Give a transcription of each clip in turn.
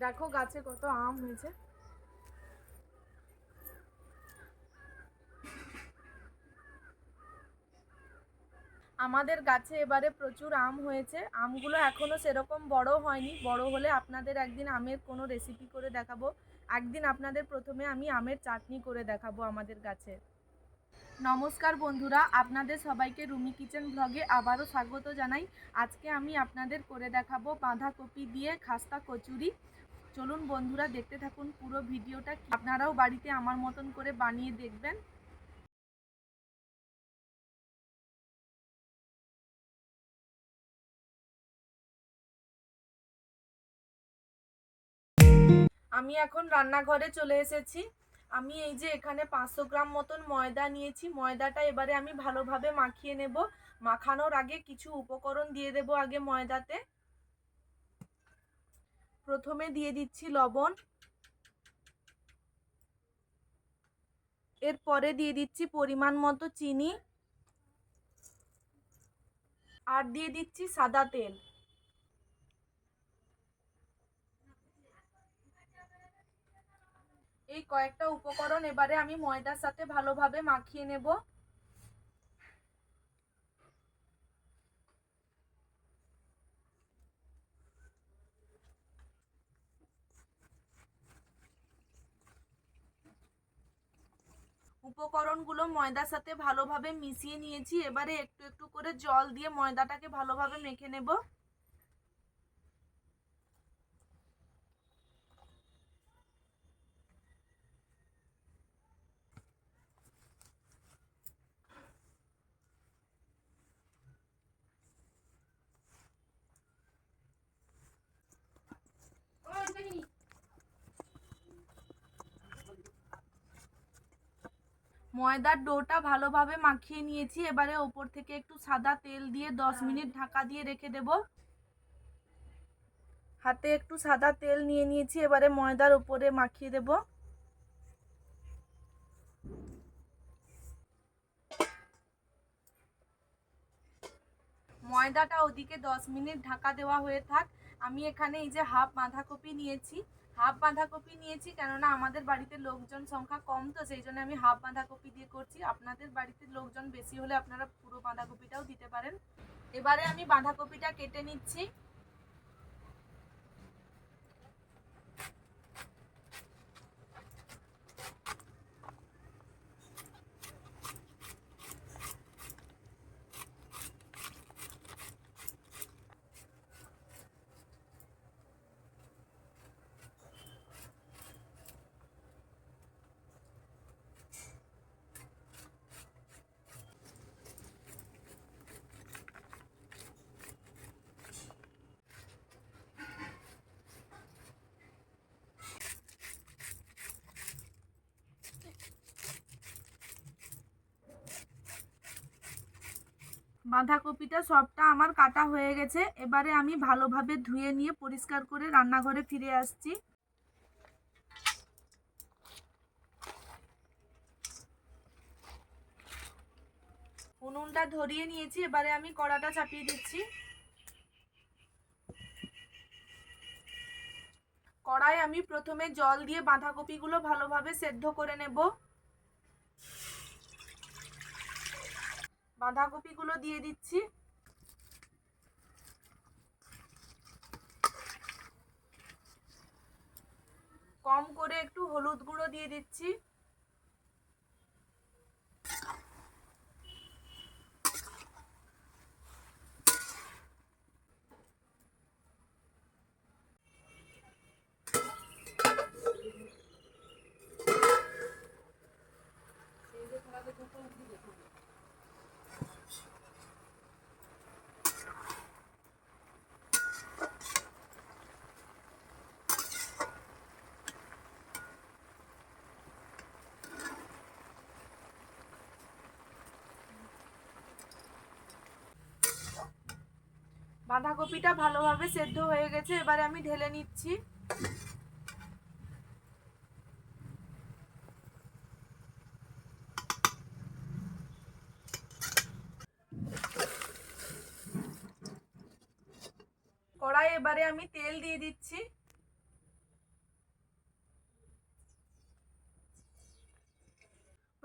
দেখো গাছে কত আম হয়েছে। আমাদের গাছে এবারে প্রচুর আম হয়েছে। আমগুলো এখনো সেরকম বড় হয়নি, বড় হলে আপনাদের একদিন আমের কোনো রেসিপি করে দেখাবো। একদিন আপনাদের প্রথমে আমি আমের চাটনি করে দেখাবো আমাদের গাছে। নমস্কার বন্ধুরা, আপনাদের সবাইকে রুমি কিচেন ব্লগে আবারও স্বাগত জানাই। আজকে আমি আপনাদের করে দেখাবো বাঁধাকপি দিয়ে খাস্তা কচুরি। চলুন বন্ধুরা, দেখতে থাকুন পুরো ভিডিওটা। আপনারাও বাড়িতে আমার মতন করে বানিয়ে দেখবেন। আমি এখন রান্নাঘরে চলে এসেছি। আমি এই যে এখানে 500 গ্রাম মতন ময়দা নিয়েছি। ময়দাটা এবারে আমি ভালোভাবে মাখিয়ে নেব। মাখানোর আগে কিছু উপকরণ দিয়ে দেব আগে ময়দাতে। প্রথমে দিয়ে দিচ্ছি লবণ, এরপরে দিয়ে দিচ্ছি পরিমাণ মতো চিনি, আর দিয়ে দিচ্ছি সাদা তেল। এই কয়েকটা উপকরণ এবারে আমি ময়দার সাথে ভালোভাবে মাখিয়ে নেব। উপকরণগুলো ময়দার সাথে ভালোভাবে মিশিয়ে নিয়েছি। এবারে একটু একটু করে জল দিয়ে ময়দাটাকে ভালোভাবে মেখে নেব। ময়দার ডোটা ভালোভাবে মাখিয়ে নিয়েছি। এবারে ওপর থেকে একটু সাদা তেল দিয়ে 10 মিনিট ঢাকা দিয়ে রেখে দেব। হাতে একটু সাদা তেল নিয়ে নিয়েছি, এবারে ময়দার উপরে মাখিয়ে দেব। ময়দাটা ওদিকে 10 মিনিট ঢাকা দেওয়া হয়ে থাক। আমি এখানে এই যে হাফ বাঁধাকপি নিয়েছি। হাফ বাঁধাকপি নিয়েছি কেননা আমাদের বাড়িতে লোকজন সংখ্যা কম, তো সেই জন্য আমি হাফ বাঁধাকপি দিয়ে করছি। আপনাদের বাড়িতে লোকজন বেশি হলে আপনারা পুরো বাঁধাকপিটাও দিতে পারেন। এবারে আমি বাঁধাকপিটা কেটে নিচ্ছি। বাঁধাকপিটা সবটা আমার কাটা হয়ে গেছে। এবারে আমি ভালোভাবে ধুয়ে নিয়ে পরিষ্কার করে রান্নাঘরে ফিরে আসছি। উনুনটা ধরিয়ে নিয়েছি, এবারে আমি কড়াটা চাপিয়ে দিচ্ছি। কড়াই আমি প্রথমে জল দিয়ে বাঁধাকপিগুলো ভালোভাবে সেদ্ধ করে নেব। বাঁধাকপিগুলো দিয়ে দিচ্ছি। কম করে একটু হলুদ গুঁড়ো দিয়ে দিচ্ছি। বাঁধাকপিটা ভালোভাবে সেদ্ধ হয়ে গেছে, এবারে আমি ঢেলে নিচ্ছি। কড়াই এবারে আমি তেল দিয়ে দিচ্ছি।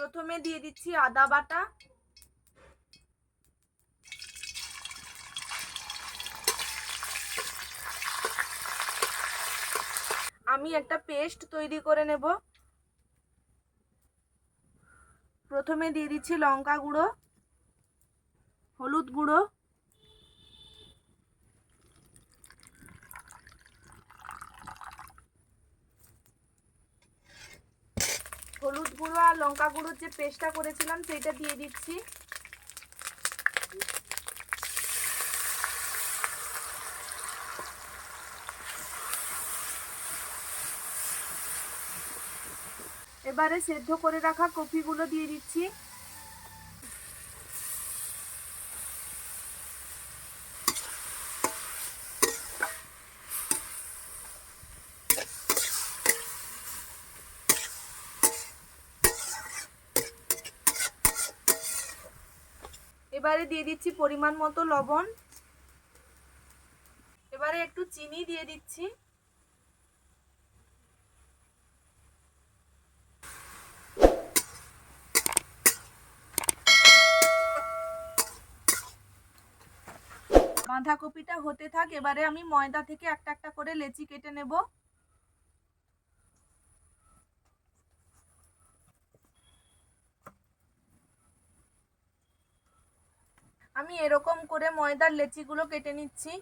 প্রথমে দিয়ে দিচ্ছি আদা বাটা, আমি একটা পেস্ট তৈরি করে নেব। প্রথমে দিয়ে দিচ্ছি লঙ্কা গুঁড়ো, হলুদ গুঁড়ো, আর লঙ্কা গুঁড়োর যে পেস্টটা করেছিলাম সেইটা দিয়ে দিচ্ছি। এবারে সেদ্ধ করে রাখা কপিগুলো দিয়ে দিচ্ছি। এবারে দিয়ে দিচ্ছি পরিমাণ মতো লবণ। এবারে একটু চিনি দিয়ে দিচ্ছি। বাঁধাকপিটা হতে থাক, এবারে আমি ময়দা থেকে একটা একটা করে লেচি কেটে নেব। আমি এরকম করে ময়দার লেচিগুলো কেটে নিচ্ছি।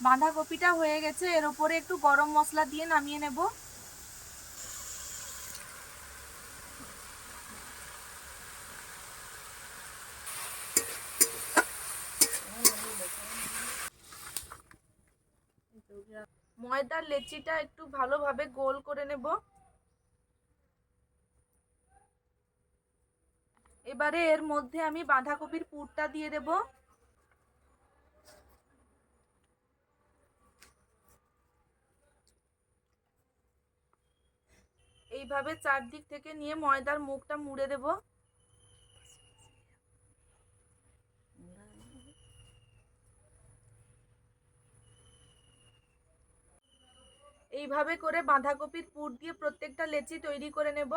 বাঁধাকপিটা হয়ে গেছে, এর উপরে একটু গরম মশলা দিয়ে নামিয়ে নেব। ময়দার লেচিটা একটু ভালোভাবে গোল করে নেব। এবারে এর মধ্যে আমি বাঁধাকপির পুরটা দিয়ে দেব। এইভাবে চারদিক থেকে নিয়ে ময়দার মুখটা মুড়ে দেব। এইভাবে করে বাঁধাকপির পুর দিয়ে প্রত্যেকটা লেচি তৈরি করে নেব।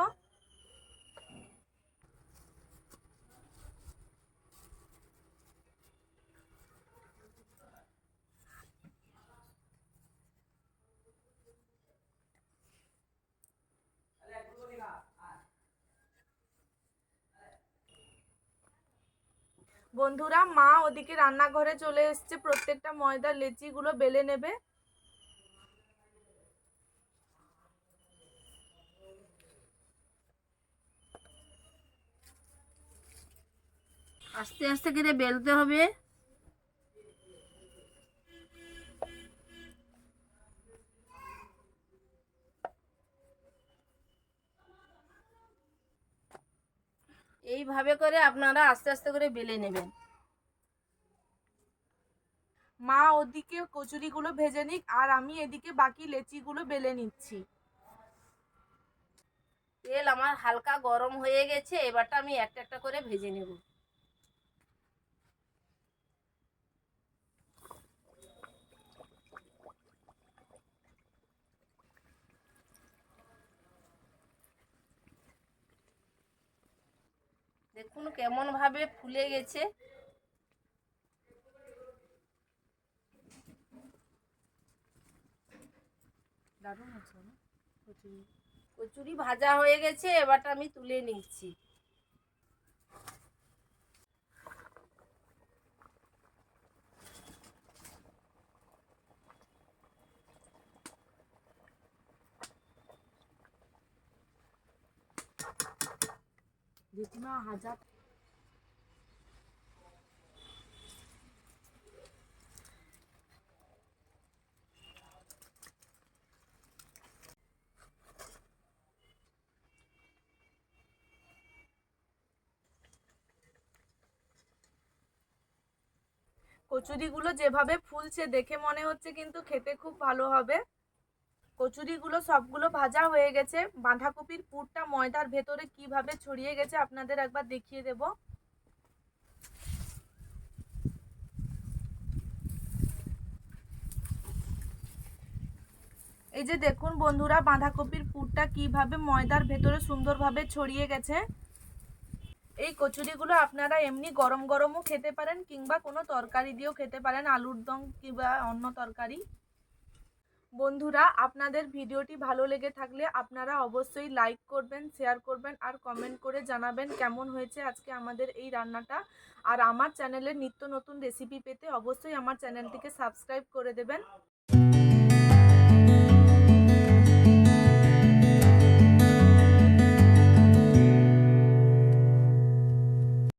বন্ধুরা, মা ওদিকে রান্নাঘরে চলে এসেছে, প্রত্যেকটা ময়দার লেচিগুলো বেলে নেবে। আস্তে আস্তে করে বেলতে হবে। এইভাবে করে আপনারা আস্তে আস্তে করে বেলে নেবেন। মা ওদিকে কচুরিগুলো ভেজে নিক, আর আমি এদিকে বাকি লেচিগুলো বেলে নিচ্ছি। তেল আমার হালকা গরম হয়ে গেছে, এবারটা আমি একটা একটা করে ভেজে নেব। দেখুন কেমন ভাবে ফুলে গেছে। দারুণ আছে না কচুরি। কচুরি ভাজা হয়ে গেছে, এবারটা আমি তুলে নিচ্ছি। জেঠিমা হাজার কচুরিগুলো যেভাবে ফুলছে দেখে মনে হচ্ছে কিন্তু খেতে খুব ভালো হবে। কচুরিগুলো সবগুলো ভাজা হয়ে গেছে। বাঁধাকপির পুরটা ময়দার ভেতরে কিভাবে ছড়িয়ে গেছে আপনাদের একবার দেখিয়ে দেব। এই যে দেখুন বন্ধুরা, বাঁধাকপির পুরটা কিভাবে ময়দার ভেতরে সুন্দরভাবে ছড়িয়ে গেছে। এই কচুরিগুলো আপনারা এমনি গরম গরমও খেতে পারেন কিংবা কোনো তরকারি দিয়েও খেতে পারেন, আলুর দম কিংবা অন্য তরকারি। বন্ধুরা, আপনাদের ভিডিওটি ভালো লেগে থাকলে আপনারা অবশ্যই লাইক করবেন, শেয়ার করবেন আর কমেন্ট করে জানাবেন কেমন হয়েছে আজকে আমাদের এই রান্নাটা। আর আমার চ্যানেলের নিত্য নতুন রেসিপি পেতে অবশ্যই আমার চ্যানেলটিকে সাবস্ক্রাইব করে দেবেন।